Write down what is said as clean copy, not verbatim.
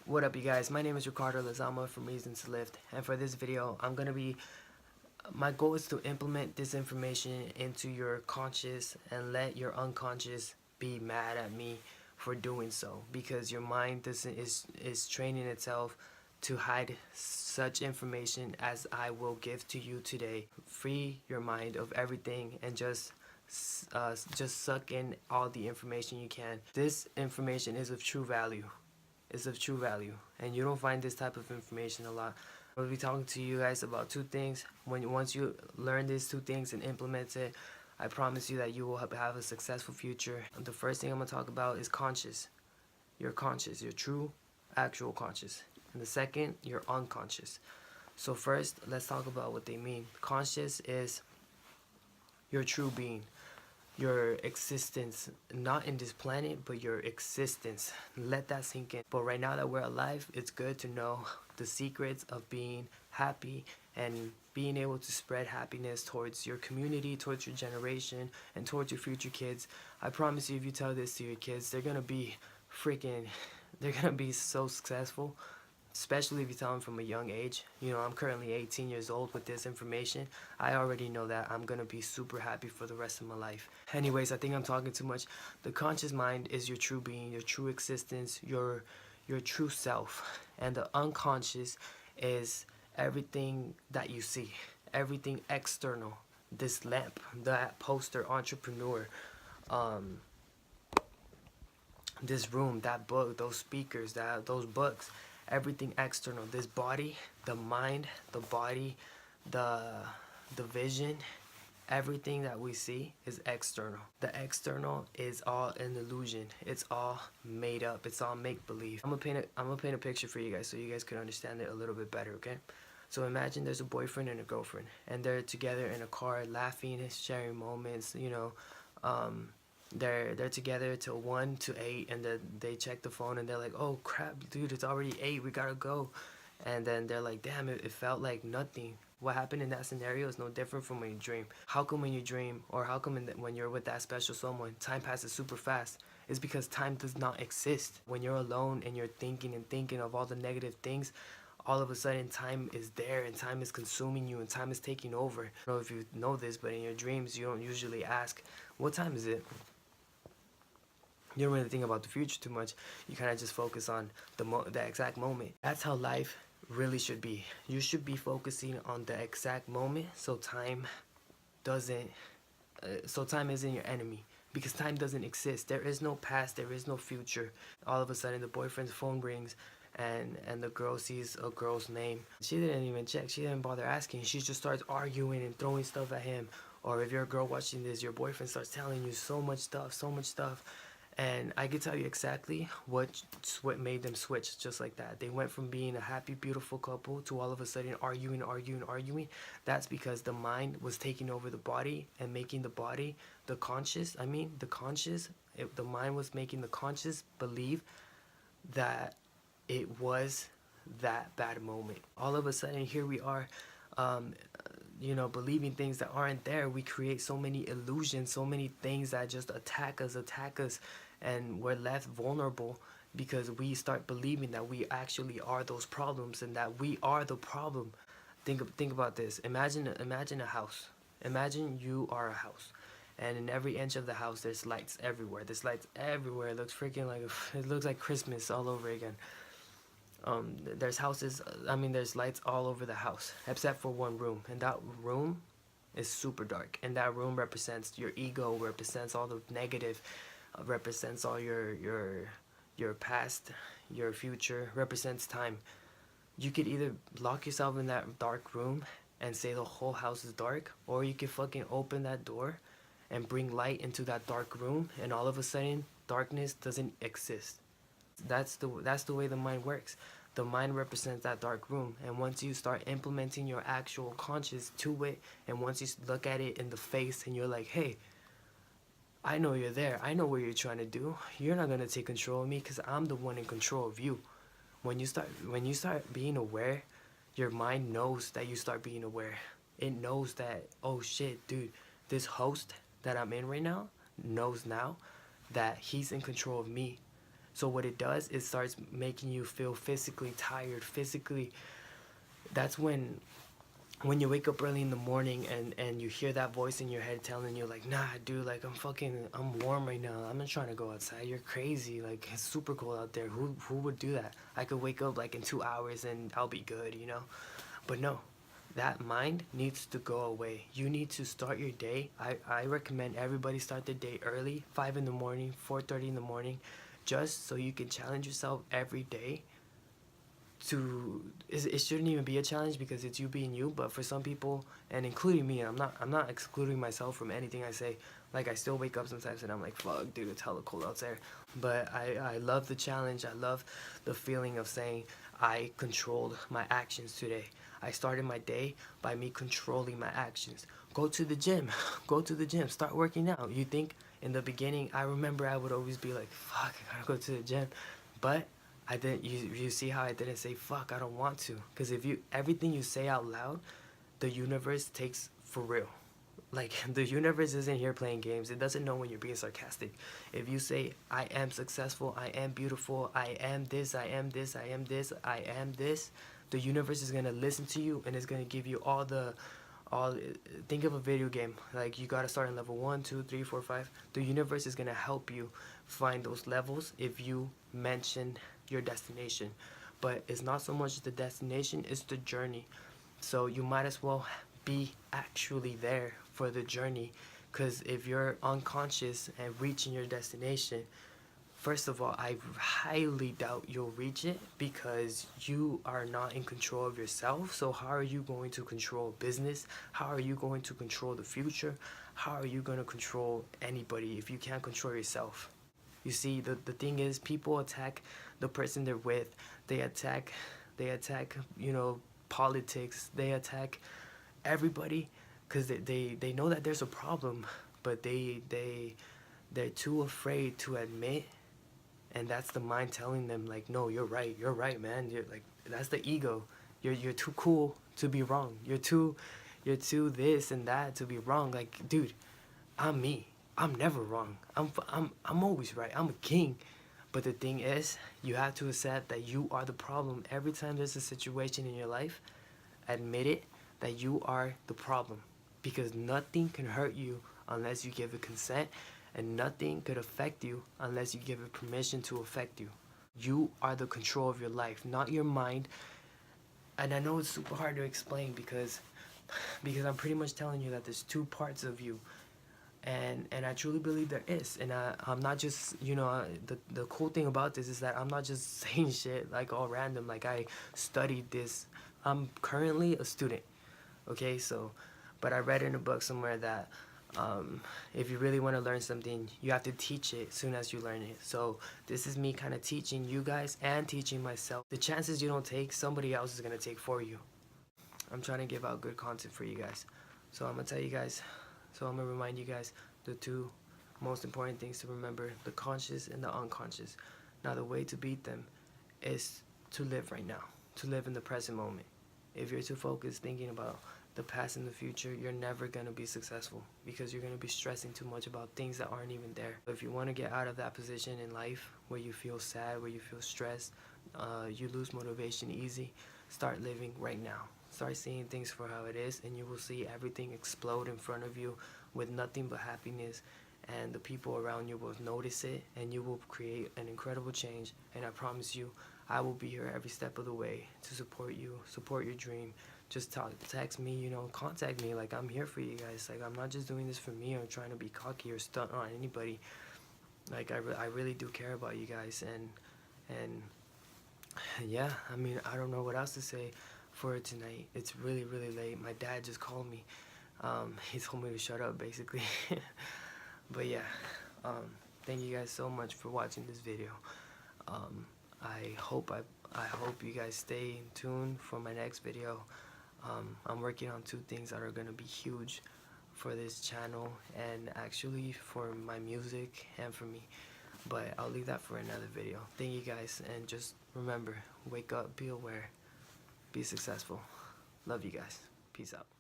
What up, you guys? My name is Ricardo Lazama from Reasons to Lift, and for this video, my goal is to implement this information into your conscious and let your unconscious be mad at me for doing so, because your mind is training itself to hide such information as I will give to you today. Free your mind of everything and just suck in all the information you can. This information is of true value. And you don't find this type of information a lot. I'll be talking to you guys about two things. Once you learn these two things and implement it, I promise you that you will have a successful future. The first thing I'm gonna talk about is conscious. Your conscious, your true, actual conscious. And the second, your unconscious. So first, let's talk about what they mean. Conscious is your true being, your existence, not in this planet, but your existence. Let that sink in. But right now that we're alive, it's good to know the secrets of being happy and being able to spread happiness towards your community, towards your generation, and towards your future kids. I promise you, if you tell this to your kids, they're gonna be so successful, especially if you tell them from a young age. You know, I'm currently 18 years old with this information. I already know that I'm gonna be super happy for the rest of my life. Anyways, I think I'm talking too much. The conscious mind is your true being, your true existence, your true self. And the unconscious is everything that you see, everything external. This lamp, that poster, entrepreneur, this room, that book, those speakers, those books, everything external. This body, the mind, the body, the vision, everything that we see is external. The external is all an illusion. It's all made up. It's all make-believe. I'm gonna paint a picture for you guys so you guys can understand it a little bit better, okay? So imagine there's a boyfriend and a girlfriend, and they're together in a car, laughing, sharing moments, you know. They're together till 1 to 8, and then they check the phone and they're like, oh crap, dude, it's already 8, we gotta go. And then they're like, damn, it felt like nothing. What happened in that scenario is no different from when you dream. How come when you dream, or how come when you're with that special someone, time passes super fast? It's because time does not exist. When you're alone and you're thinking and thinking of all the negative things, all of a sudden time is there and time is consuming you and time is taking over. I don't know if you know this, but in your dreams you don't usually ask, what time is it? You don't really think about the future too much. You kind of just focus on the exact moment. That's how life really should be. You should be focusing on the exact moment, so time isn't your enemy, because time doesn't exist. There is no past, there is no future. All of a sudden the boyfriend's phone rings and the girl sees a girl's name. She didn't even check. She didn't bother asking. She just starts arguing and throwing stuff at him. Or if you're a girl watching this, your boyfriend starts telling you so much stuff. And I can tell you exactly what made them switch just like that. They went from being a happy, beautiful couple to all of a sudden arguing. That's because the mind was taking over the body and making the body, the mind was making the conscious believe that it was that bad moment. All of a sudden, here we are, believing things that aren't there. We create so many illusions, so many things that just attack us, and we're left vulnerable because we start believing that we actually are those problems and that we are the problem. Think about this. Imagine a house. Imagine you are a house, and in every inch of the house there's lights everywhere. There's lights everywhere. It looks like Christmas all over again. There's lights all over the house except for one room, and that room is super dark, and that room represents your ego, represents all the negative, represents all your past, your future, represents time. You could either lock yourself in that dark room and say the whole house is dark, or you could fucking open that door and bring light into that dark room, and all of a sudden darkness doesn't exist. That's the way the mind works. The mind represents that dark room, and once you start implementing your actual conscious to it, and once you look at it in the face and you're like, hey, I know you're there. I know what you're trying to do. You're not gonna take control of me because I'm the one in control of you. When you start being aware, your mind knows that you start being aware. It knows that, oh shit, dude, this host that I'm in right now knows now that he's in control of me. So what it does, it starts making you feel physically tired, physically. That's when you wake up early in the morning and you hear that voice in your head telling you like, nah dude, like I'm warm right now, I'm not trying to go outside, you're crazy, like it's super cold out there, who would do that? I could wake up like in 2 hours and I'll be good, you know. But no, that mind needs to go away. You need to start your day. I recommend everybody start their day early, 5 in the morning, 4:30 in the morning, just so you can challenge yourself every day to, it shouldn't even be a challenge because it's you being you. But for some people, and including me, I'm not excluding myself from anything I say. Like I still wake up sometimes and I'm like, fuck dude, it's hella cold out there. But I love the challenge. I love the feeling of saying I controlled my actions today. I started my day by me controlling my actions. Go to the gym. Go to the gym, start working out. You think in the beginning, I remember I would always be like, fuck, I gotta go to the gym. But I didn't. You see how I didn't say fuck, I don't want to. Because if you, everything you say out loud, the universe takes for real. Like the universe isn't here playing games. It doesn't know when you're being sarcastic. If you say I am successful, I am beautiful, I am this, I am this, I am this, I am this, the universe is gonna listen to you and it's gonna give you all. Think of a video game. Like you gotta start in level 1, 2, 3, 4, 5. The universe is gonna help you find those levels if you mention your destination. But it's not so much the destination, it's the journey. So you might as well be actually there for the journey, because if you're unconscious and reaching your destination, first of all, I highly doubt you'll reach it because you are not in control of yourself. So how are you going to control business? How are you going to control the future? How are you going to control anybody if you can't control yourself? You see, the thing is, people attack the person they're with. They attack, you know, politics. They attack everybody because they know that there's a problem, but they're too afraid to admit. And that's the mind telling them like, no, you're right, man. You're like, that's the ego. You're too cool to be wrong. You're too this and that to be wrong. Like, dude, I'm me. I'm never wrong. I'm always right. I'm a king. But the thing is, you have to accept that you are the problem. Every time there's a situation in your life, admit it, that you are the problem. Because nothing can hurt you unless you give it consent, and nothing could affect you unless you give it permission to affect you. You are the control of your life, not your mind. And I know it's super hard to explain because I'm pretty much telling you that there's two parts of you. And I truly believe there is. And I'm not just, you know, the cool thing about this is that I'm not just saying shit like all random. Like I studied this. I'm currently a student. Okay, so, but I read in a book somewhere that if you really want to learn something, you have to teach it as soon as you learn it. So this is me kind of teaching you guys and teaching myself. The chances you don't take, somebody else is going to take for you. I'm trying to give out good content for you guys. So I'm going to tell you guys, so I'm going to remind you guys the two most important things to remember, the conscious and the unconscious. Now the way to beat them is to live right now, to live in the present moment. If you're too focused thinking about the past and the future, you're never going to be successful because you're going to be stressing too much about things that aren't even there. If you want to get out of that position in life where you feel sad, where you feel stressed, you lose motivation easy, start living right now. Start seeing things for how it is, and you will see everything explode in front of you with nothing but happiness, and the people around you will notice it, and you will create an incredible change. And I promise you, I will be here every step of the way to support you, support your dream. Just text me, you know, contact me. Like, I'm here for you guys. Like, I'm not just doing this for me or trying to be cocky or stunt on anybody. Like, I really do care about you guys. And yeah, I mean, I don't know what else to say for tonight. It's really, really late. My dad just called me. He told me to shut up, basically. But yeah, thank you guys so much for watching this video. I hope you guys stay in tune for my next video. I'm working on two things that are gonna be huge for this channel and actually for my music and for me. But I'll leave that for another video. Thank you guys, and just remember, wake up, be aware, be successful. Love you guys. Peace out.